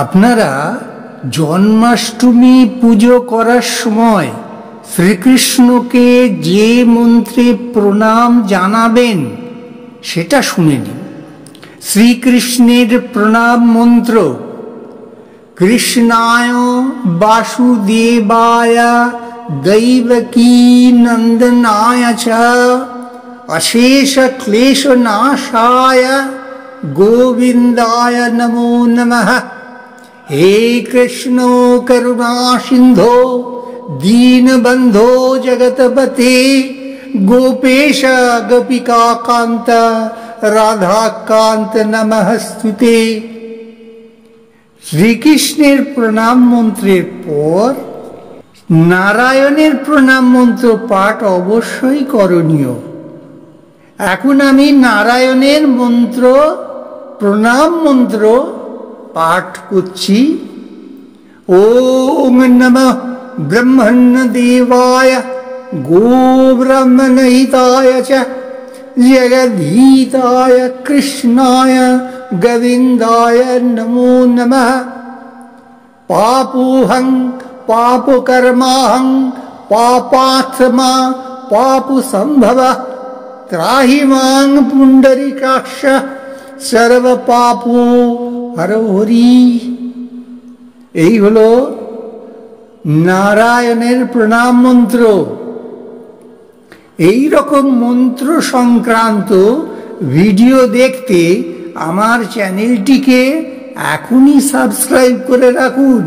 আপনারা জন্মাষ্টমী পুজো করার সময় শ্রীকৃষ্ণকে যে মন্ত্রে প্রণাম জানাবেন সেটা শুনে নিন। শ্রীকৃষ্ণের প্রণাম মন্ত্র: কৃষ্ণায় বাসুদেবায় দৈবকী নন্দনায় চ অশেষ ক্লেশনাশায় গোবিন্দায় নমো নমঃ। हे कृष्ण करुणा सिंधो दीनबंधो जगतपते गोपेश गोपिका कांत राधा कांत नमस्तुते। শ্রীকৃষ্ণের প্রণাম মন্ত্রের পর নারায়ণের প্রণাম মন্ত্র পাঠ অবশ্যই করণীয়। এখন আমি নারায়ণের মন্ত্র প্রণাম মন্ত্র পাঠ করছি। ওম নমঃ ব্রহ্মণ্যদেবায় গোব্রাহ্মণহিতায় চ জগদ্ধিতায় কৃষ্ণায় গোবিন্দায় নমো নমঃ। পাপোহং পাপকর্মাহং পাপাত্মা পাপসম্ভবঃ ত্রাহি মাং পুণ্ডরীকাক্ষ সর্বপাপো হরি। এই হলো নারায়ণের প্রণাম মন্ত্র। এই রকম মন্ত্র সংক্রান্ত ভিডিও দেখতে আমার চ্যানেলটিকে এখনই সাবস্ক্রাইব করে রাখুন।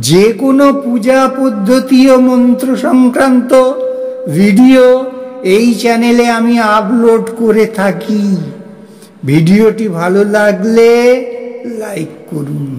যে কোনো পূজা পদ্ধতি ও মন্ত্র সংক্রান্ত ভিডিও এই চ্যানেলে আমি আপলোড করে থাকি। ভিডিওটি ভালো লাগলে লাইক করুন।